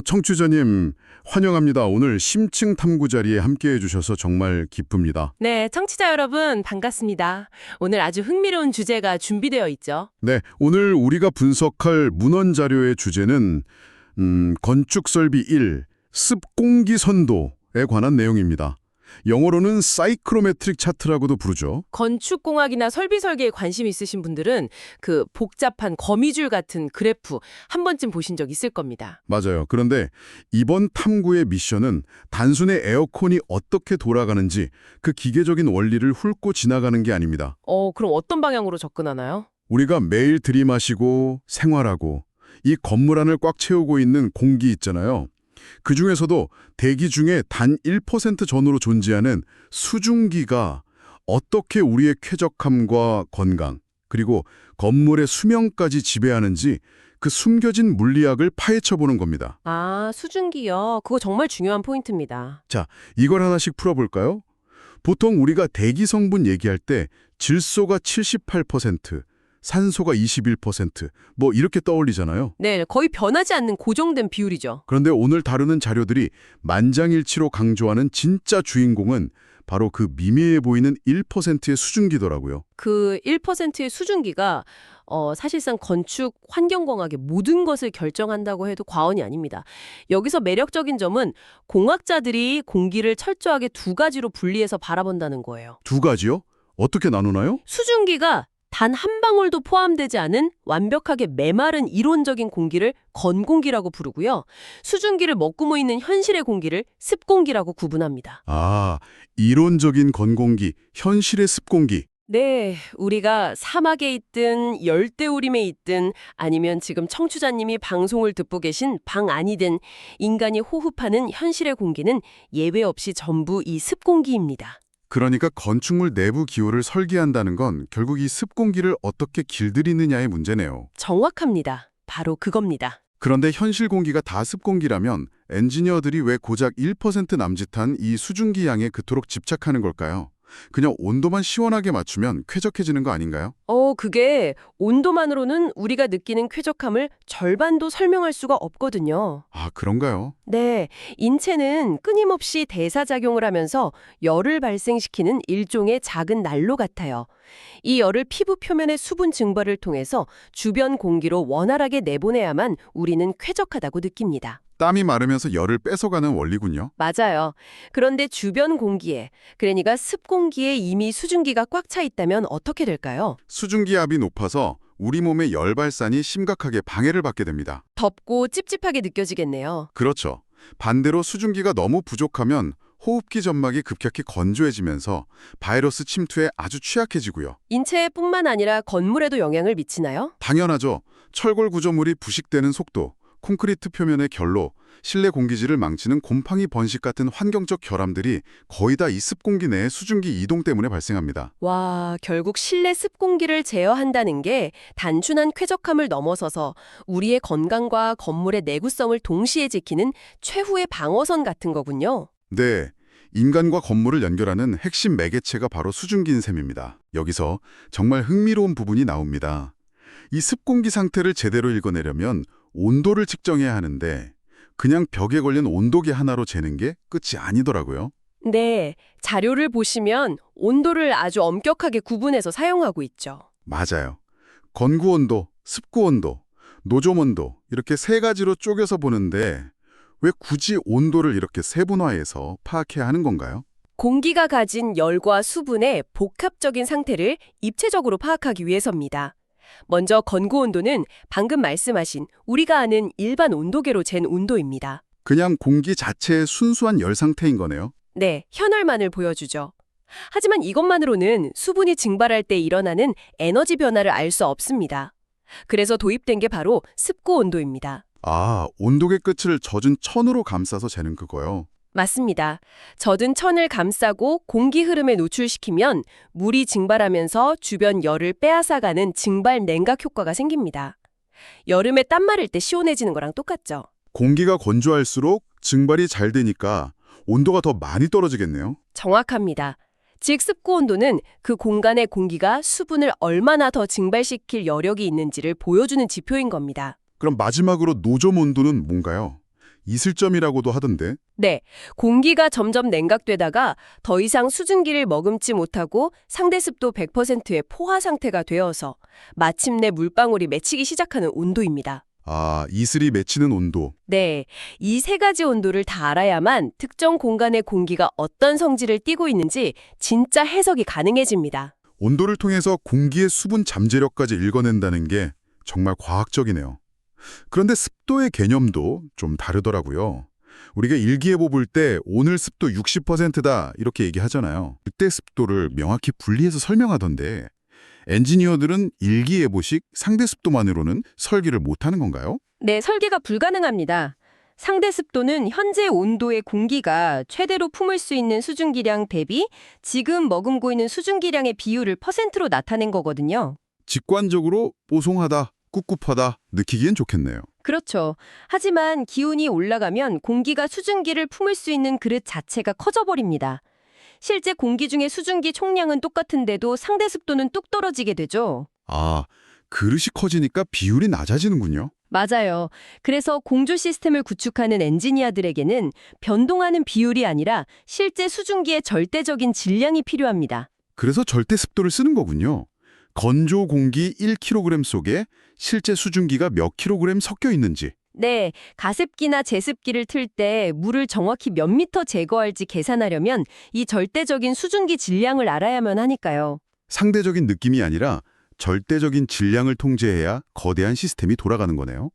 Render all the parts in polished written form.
청취자님, 환영합니다. 오늘 심층 탐구 자리에 함께해 주셔서 정말 기쁩니다. 네, 청취자 여러분 반갑습니다. 오늘 아주 흥미로운 주제가 준비되어 있죠. 네, 오늘 우리가 분석할 문헌 자료의 주제는 건축 설비 1, 습공기 선도에 관한 내용입니다. 영어로는 사이크로메트릭 차트라고도 부르죠. 건축공학이나 설비 설계에 관심 있으신 분들은 그 복잡한 거미줄 같은 그래프 한 번쯤 보신 적 있을 겁니다. 맞아요. 그런데 이번 탐구의 미션은 단순히 에어컨이 어떻게 돌아가는지 그 기계적인 원리를 훑고 지나가는 게 아닙니다. 그럼 어떤 방향으로 접근하나요? 우리가 매일 들이마시고 생활하고 이 건물 안을 꽉 채우고 있는 공기 있잖아요. 그중에서도 대기 중에 단 1% 전후로 존재하는 수증기가 어떻게 우리의 쾌적함과 건강, 그리고 건물의 수명까지 지배하는지 그 숨겨진 물리학을 파헤쳐보는 겁니다. 아, 수증기요. 그거 정말 중요한 포인트입니다. 자, 이걸 하나씩 풀어볼까요? 보통 우리가 대기 성분 얘기할 때 질소가 78%, 산소가 21%, 뭐 이렇게 떠올리잖아요. 네, 거의 변하지 않는 고정된 비율이죠. 그런데 오늘 다루는 자료들이 만장일치로 강조하는 진짜 주인공은 바로 그 미미해 보이는 1%의 수증기더라고요. 그 1%의 수증기가 사실상 건축 환경공학의 모든 것을 결정한다고 해도 과언이 아닙니다. 여기서 매력적인 점은 공학자들이 공기를 철저하게 두 가지로 분리해서 바라본다는 거예요. 두 가지요? 어떻게 나누나요? 수증기가 단 한 방울도 포함되지 않은 완벽하게 메마른 이론적인 공기를 건공기라고 부르고요. 수증기를 머금고 있는 현실의 공기를 습공기라고 구분합니다. 아, 이론적인 건공기, 현실의 습공기. 네, 우리가 사막에 있든 열대우림에 있든 아니면 지금 청취자님이 방송을 듣고 계신 방 안이든 인간이 호흡하는 현실의 공기는 예외 없이 전부 이 습공기입니다. 그러니까 건축물 내부 기호를 설계한다는 건 결국 이 습공기를 어떻게 길들이느냐의 문제네요. 정확합니다. 바로 그겁니다. 그런데 현실 공기가 다 습공기라면 엔지니어들이 왜 고작 1% 남짓한 이 수증기 양에 그토록 집착하는 걸까요? 그냥 온도만 시원하게 맞추면 쾌적해지는 거 아닌가요? 그게 온도만으로는 우리가 느끼는 쾌적함을 절반도 설명할 수가 없거든요. 아, 그런가요? 네, 인체는 끊임없이 대사작용을 하면서 열을 발생시키는 일종의 작은 난로 같아요. 이 열을 피부 표면의 수분 증발을 통해서 주변 공기로 원활하게 내보내야만 우리는 쾌적하다고 느낍니다. 땀이 마르면서 열을 뺏어가는 원리군요. 맞아요. 그런데 주변 공기에, 그러니까 습공기에 이미 수증기가 꽉 차 있다면 어떻게 될까요? 수증기압이 높아서 우리 몸의 열 발산이 심각하게 방해를 받게 됩니다. 덥고 찝찝하게 느껴지겠네요. 그렇죠. 반대로 수증기가 너무 부족하면 호흡기 점막이 급격히 건조해지면서 바이러스 침투에 아주 취약해지고요. 인체뿐만 아니라 건물에도 영향을 미치나요? 당연하죠. 철골 구조물이 부식되는 속도, 콘크리트 표면의 결로, 실내 공기질을 망치는 곰팡이 번식 같은 환경적 결함들이 거의 다 이 습공기 내의 수증기 이동 때문에 발생합니다. 와, 결국 실내 습공기를 제어한다는 게 단순한 쾌적함을 넘어서서 우리의 건강과 건물의 내구성을 동시에 지키는 최후의 방어선 같은 거군요. 네, 인간과 건물을 연결하는 핵심 매개체가 바로 수증기인 셈입니다. 여기서 정말 흥미로운 부분이 나옵니다. 이 습공기 상태를 제대로 읽어내려면 온도를 측정해야 하는데 그냥 벽에 걸린 온도계 하나로 재는 게 끝이 아니더라고요. 네, 자료를 보시면 온도를 아주 엄격하게 구분해서 사용하고 있죠. 맞아요. 건구 온도, 습구 온도, 노점 온도 이렇게 세 가지로 쪼개서 보는데 왜 굳이 온도를 이렇게 세분화해서 파악해야 하는 건가요? 공기가 가진 열과 수분의 복합적인 상태를 입체적으로 파악하기 위해서입니다. 먼저 건구 온도는 방금 말씀하신 우리가 아는 일반 온도계로 잰 온도입니다. 그냥 공기 자체의 순수한 열 상태인 거네요. 네, 현얼만을 보여주죠. 하지만 이것만으로는 수분이 증발할 때 일어나는 에너지 변화를 알 수 없습니다. 그래서 도입된 게 바로 습구 온도입니다. 아, 온도계 끝을 젖은 천으로 감싸서 재는 그거요. 맞습니다. 젖은 천을 감싸고 공기 흐름에 노출시키면 물이 증발하면서 주변 열을 빼앗아가는 증발 냉각 효과가 생깁니다. 여름에 땀 마를 때 시원해지는 거랑 똑같죠. 공기가 건조할수록 증발이 잘 되니까 온도가 더 많이 떨어지겠네요. 정확합니다. 즉 습구 온도는 그 공간의 공기가 수분을 얼마나 더 증발시킬 여력이 있는지를 보여주는 지표인 겁니다. 그럼 마지막으로 노점 온도는 뭔가요? 이슬점이라고도 하던데. 네, 공기가 점점 냉각되다가 더 이상 수증기를 머금지 못하고 상대 습도 100%의 포화 상태가 되어서 마침내 물방울이 맺히기 시작하는 온도입니다. 아, 이슬이 맺히는 온도. 네, 이 세 가지 온도를 다 알아야만 특정 공간의 공기가 어떤 성질을 띠고 있는지 진짜 해석이 가능해집니다. 온도를 통해서 공기의 수분 잠재력까지 읽어낸다는 게 정말 과학적이네요. 그런데 습도의 개념도 좀 다르더라고요. 우리가 일기예보 볼 때 오늘 습도 60%다 이렇게 얘기하잖아요. 그때 습도를 명확히 분리해서 설명하던데 엔지니어들은 일기예보식 상대 습도만으로는 설계를 못하는 건가요? 네, 설계가 불가능합니다. 상대 습도는 현재 온도의 공기가 최대로 품을 수 있는 수증기량 대비 지금 머금고 있는 수증기량의 비율을 퍼센트로 나타낸 거거든요. 직관적으로 뽀송하다, 꿉꿉하다 느끼기엔 좋겠네요. 그렇죠. 하지만 기온이 올라가면 공기가 수증기를 품을 수 있는 그릇 자체가 커져버립니다. 실제 공기 중의 수증기 총량은 똑같은데도 상대 습도는 뚝 떨어지게 되죠. 아, 그릇이 커지니까 비율이 낮아지는군요. 맞아요. 그래서 공조 시스템을 구축하는 엔지니어들에게는 변동하는 비율이 아니라 실제 수증기의 절대적인 질량이 필요합니다. 그래서 절대 습도를 쓰는 거군요. 건조 공기 1kg 속에 실제 수증기가 몇 kg 섞여 있는지. 네, 가습기나 제습기를 틀 때 물을 정확히 몇 미터 제거할지 계산하려면 이 절대적인 수증기 질량을 알아야만 하니까요. 상대적인 느낌이 아니라 절대적인 질량을 통제해야 거대한 시스템이 돌아가는 거네요.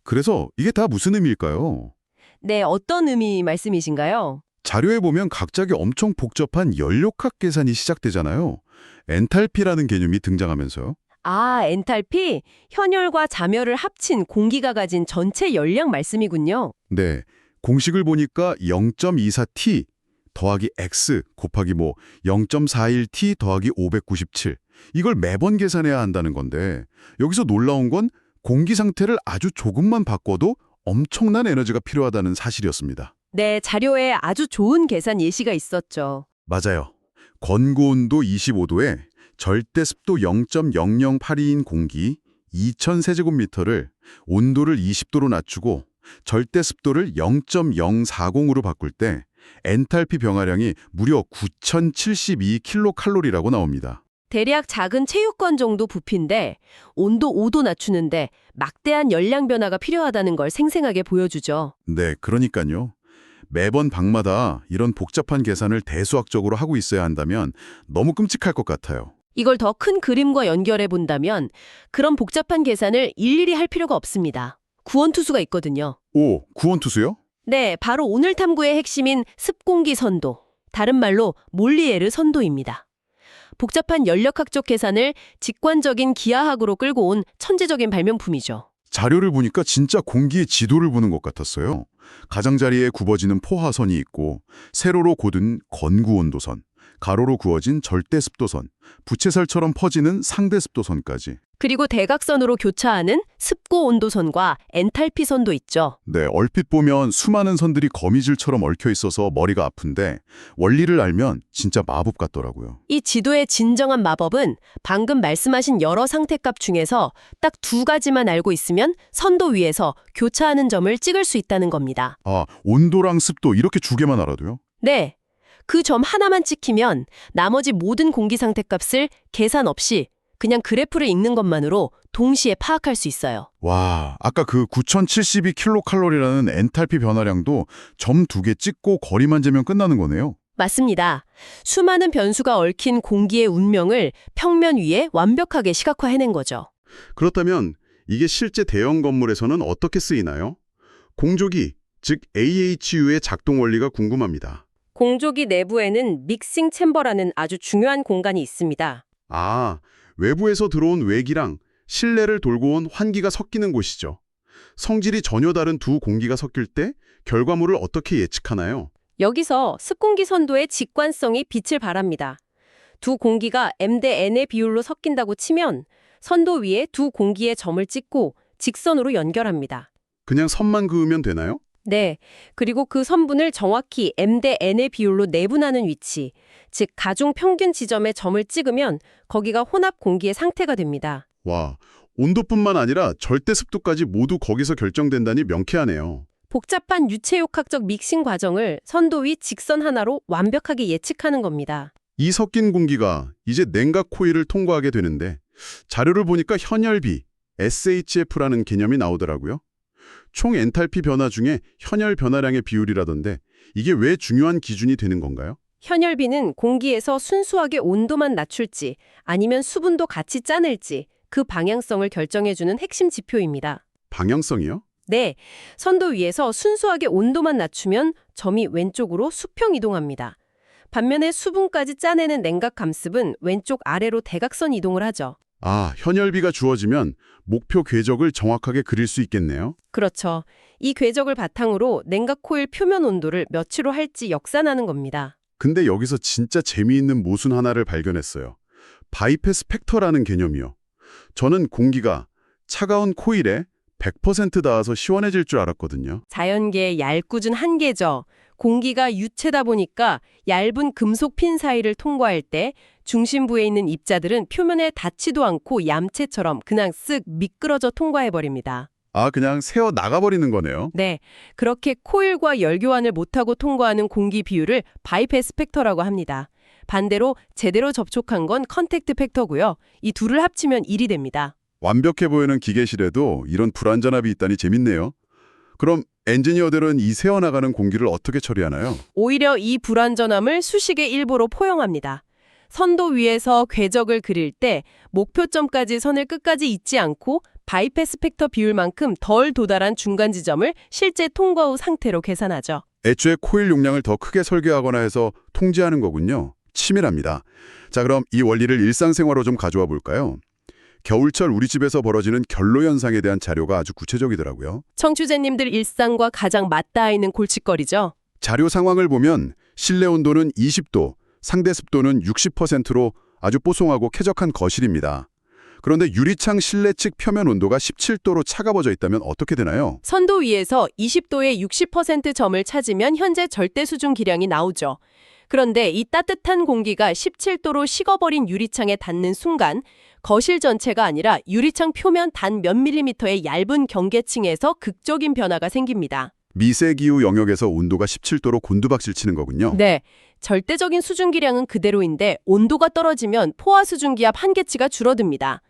그래서 이게 다 무슨 의미일까요? 네, 어떤 의미 말씀이신가요? 자료에 보면 각각의 엄청 복잡한 연력학 계산이 시작되잖아요. 엔탈피라는 개념이 등장하면서요. 아, 엔탈피? 현열과 잠열을 합친 공기가 가진 전체 열량 말씀이군요. 네, 공식을 보니까 0.24T 더하기 X 곱하기 0.41T 더하기 597 이걸 매번 계산해야 한다는 건데 여기서 놀라운 건 공기 상태를 아주 조금만 바꿔도 엄청난 에너지가 필요하다는 사실이었습니다. 네, 자료에 아주 좋은 계산 예시가 있었죠. 맞아요. 건고온도 25도에 절대 습도 0.0082인 공기 2000세제곱미터를 온도를 20도로 낮추고 절대 습도를 0.040으로 바꿀 때 엔탈피 변화량이 무려 9072kcal라고 나옵니다. 대략 작은 체육관 정도 부피인데 온도 5도 낮추는데 막대한 열량 변화가 필요하다는 걸 생생하게 보여주죠. 네, 그러니까요. 매번 방마다 이런 복잡한 계산을 대수학적으로 하고 있어야 한다면 너무 끔찍할 것 같아요. 이걸 더 큰 그림과 연결해 본다면 그런 복잡한 계산을 일일이 할 필요가 없습니다. 구원투수가 있거든요. 오, 구원투수요? 네, 바로 오늘 탐구의 핵심인 습공기 선도, 다른 말로 몰리에르 선도입니다. 복잡한 연력학적 계산을 직관적인 기하학으로 끌고 온 천재적인 발명품이죠. 자료를 보니까 진짜 공기의 지도를 보는 것 같았어요. 가장자리에 굽어지는 포화선이 있고 세로로 곧은 건구온도선, 가로로 그어진 절대습도선, 부채살처럼 퍼지는 상대습도선까지. 그리고 대각선으로 교차하는 습고온도선과 엔탈피 선도 있죠. 네, 얼핏 보면 수많은 선들이 거미줄처럼 얽혀 있어서 머리가 아픈데 원리를 알면 진짜 마법 같더라고요. 이 지도의 진정한 마법은 방금 말씀하신 여러 상태값 중에서 딱 두 가지만 알고 있으면 선도 위에서 교차하는 점을 찍을 수 있다는 겁니다. 아, 온도랑 습도 이렇게 두 개만 알아도요? 네, 그 점 하나만 찍히면 나머지 모든 공기 상태값을 계산 없이 그냥 그래프를 읽는 것만으로 동시에 파악할 수 있어요. 와, 아까 그 9072kcal라는 엔탈피 변화량도 점 두 개 찍고 거리만 재면 끝나는 거네요. 맞습니다. 수많은 변수가 얽힌 공기의 운명을 평면 위에 완벽하게 시각화해낸 거죠. 그렇다면 이게 실제 대형 건물에서는 어떻게 쓰이나요? 공조기, 즉 AHU의 작동 원리가 궁금합니다. 공조기 내부에는 믹싱 챔버라는 아주 중요한 공간이 있습니다. 아, 외부에서 들어온 외기랑 실내를 돌고 온 환기가 섞이는 곳이죠. 성질이 전혀 다른 두 공기가 섞일 때 결과물을 어떻게 예측하나요? 여기서 습공기 선도의 직관성이 빛을 발합니다. 두 공기가 M 대 N의 비율로 섞인다고 치면 선도 위에 두 공기의 점을 찍고 직선으로 연결합니다. 그냥 선만 그으면 되나요? 네, 그리고 그 선분을 정확히 M 대 N의 비율로 내분하는 위치, 즉 가중 평균 지점에 점을 찍으면 거기가 혼합 공기의 상태가 됩니다. 와, 온도뿐만 아니라 절대 습도까지 모두 거기서 결정된다니 명쾌하네요. 복잡한 유체역학적 믹싱 과정을 선도 위 직선 하나로 완벽하게 예측하는 겁니다. 이 섞인 공기가 이제 냉각 코일을 통과하게 되는데 자료를 보니까 현열비, SHF라는 개념이 나오더라고요. 총 엔탈피 변화 중에 현열 변화량의 비율이라던데 이게 왜 중요한 기준이 되는 건가요? 현열비는 공기에서 순수하게 온도만 낮출지 아니면 수분도 같이 짜낼지 그 방향성을 결정해주는 핵심 지표입니다. 방향성이요? 네, 선도 위에서 순수하게 온도만 낮추면 점이 왼쪽으로 수평 이동합니다. 반면에 수분까지 짜내는 냉각 감습은 왼쪽 아래로 대각선 이동을 하죠. 아, 현열비가 주어지면 목표 궤적을 정확하게 그릴 수 있겠네요. 그렇죠. 이 궤적을 바탕으로 냉각 코일 표면 온도를 몇으로 할지 역산하는 겁니다. 근데 여기서 진짜 재미있는 모순 하나를 발견했어요. 바이패스 팩터라는 개념이요. 저는 공기가 차가운 코일에 100% 닿아서 시원해질 줄 알았거든요. 자연계의 얄궂은 한계죠. 공기가 유체다 보니까 얇은 금속 핀 사이를 통과할 때 중심부에 있는 입자들은 표면에 닿지도 않고 얌체처럼 그냥 쓱 미끄러져 통과해버립니다. 아, 그냥 새어 나가버리는 거네요. 네, 그렇게 코일과 열교환을 못하고 통과하는 공기 비율을 바이패스 팩터라고 합니다. 반대로 제대로 접촉한 건 컨택트 팩터고요. 이 둘을 합치면 1이 됩니다. 완벽해 보이는 기계실에도 이런 불완전함이 있다니 재밌네요. 그럼 엔지니어들은 이 새어나가는 공기를 어떻게 처리하나요? 오히려 이 불완전함을 수식의 일부로 포용합니다. 선도 위에서 궤적을 그릴 때 목표점까지 선을 끝까지 잇지 않고 바이패스 팩터 비율만큼 덜 도달한 중간 지점을 실제 통과 후 상태로 계산하죠. 애초에 코일 용량을 더 크게 설계하거나 해서 통제하는 거군요. 치밀합니다. 자, 그럼 이 원리를 일상생활로 좀 가져와 볼까요? 겨울철 우리 집에서 벌어지는 결로 현상에 대한 자료가 아주 구체적이더라고요. 청취자님들 일상과 가장 맞닿아 있는 골칫거리죠. 자료 상황을 보면 실내 온도는 20도, 상대 습도는 60%로 아주 뽀송하고 쾌적한 거실입니다. 그런데 유리창 실내 측 표면 온도가 17도로 차가워져 있다면 어떻게 되나요? 선도 위에서 20도의 60% 점을 찾으면 현재 절대 수준 기량이 나오죠. 그런데 이 따뜻한 공기가 17도로 식어버린 유리창에 닿는 순간 거실 전체가 아니라 유리창 표면 단 몇 밀리미터의 얇은 경계층에서 극적인 변화가 생깁니다. 미세기후 영역에서 온도가 17도로 곤두박질 치는 거군요. 네, 절대적인 수준 기량은 그대로인데 온도가 떨어지면 포화 수준 기압 한계치가 줄어듭니다.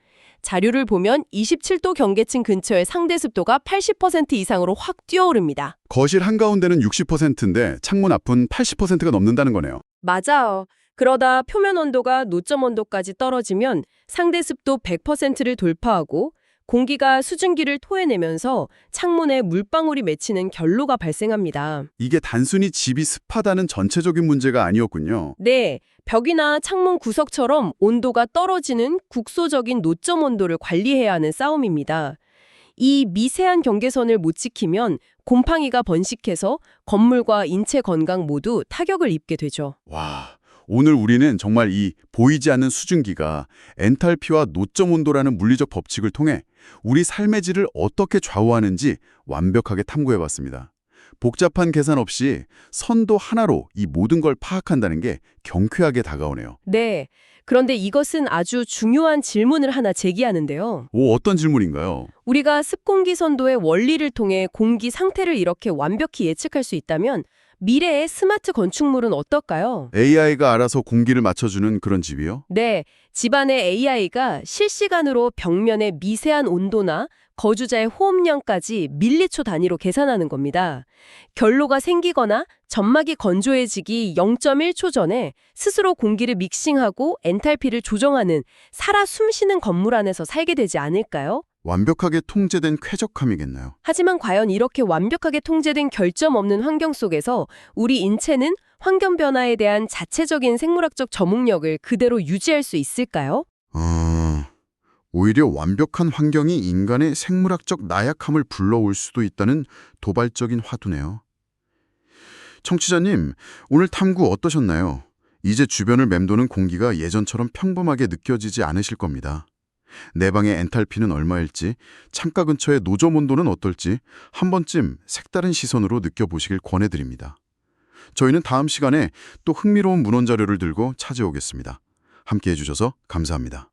자료를 보면 27도 경계층 근처의 상대 습도가 80% 이상으로 확 뛰어오릅니다. 거실 한가운데는 60%인데 창문 앞은 80%가 넘는다는 거네요. 맞아요. 그러다 표면 온도가 노점 온도까지 떨어지면 상대 습도 100%를 돌파하고 공기가 수증기를 토해내면서 창문에 물방울이 맺히는 결로가 발생합니다. 이게 단순히 집이 습하다는 전체적인 문제가 아니었군요. 네, 벽이나 창문 구석처럼 온도가 떨어지는 국소적인 노점 온도를 관리해야 하는 싸움입니다. 이 미세한 경계선을 못 지키면 곰팡이가 번식해서 건물과 인체 건강 모두 타격을 입게 되죠. 와, 오늘 우리는 정말 이 보이지 않는 수증기가 엔탈피와 노점 온도라는 물리적 법칙을 통해 우리 삶의 질을 어떻게 좌우하는지 완벽하게 탐구해봤습니다. 복잡한 계산 없이 선도 하나로 이 모든 걸 파악한다는 게 경쾌하게 다가오네요. 네, 그런데 이것은 아주 중요한 질문을 하나 제기하는데요. 오, 어떤 질문인가요? 우리가 습공기 선도의 원리를 통해 공기 상태를 이렇게 완벽히 예측할 수 있다면 미래의 스마트 건축물은 어떨까요? AI가 알아서 공기를 맞춰주는 그런 집이요? 네, 집안의 AI가 실시간으로 벽면의 미세한 온도나 거주자의 호흡량까지 밀리초 단위로 계산하는 겁니다. 결로가 생기거나 점막이 건조해지기 0.1초 전에 스스로 공기를 믹싱하고 엔탈피를 조정하는 살아 숨쉬는 건물 안에서 살게 되지 않을까요? 완벽하게 통제된 쾌적함이겠나요? 하지만 과연 이렇게 완벽하게 통제된 결점 없는 환경 속에서 우리 인체는 환경 변화에 대한 자체적인 생물학적 적응력을 그대로 유지할 수 있을까요? 오히려 완벽한 환경이 인간의 생물학적 나약함을 불러올 수도 있다는 도발적인 화두네요. 청취자님, 오늘 탐구 어떠셨나요? 이제 주변을 맴도는 공기가 예전처럼 평범하게 느껴지지 않으실 겁니다. 내 방의 엔탈피는 얼마일지, 창가 근처의 노점 온도는 어떨지 한 번쯤 색다른 시선으로 느껴보시길 권해드립니다. 저희는 다음 시간에 또 흥미로운 문헌 자료를 들고 찾아오겠습니다. 함께해 주셔서 감사합니다.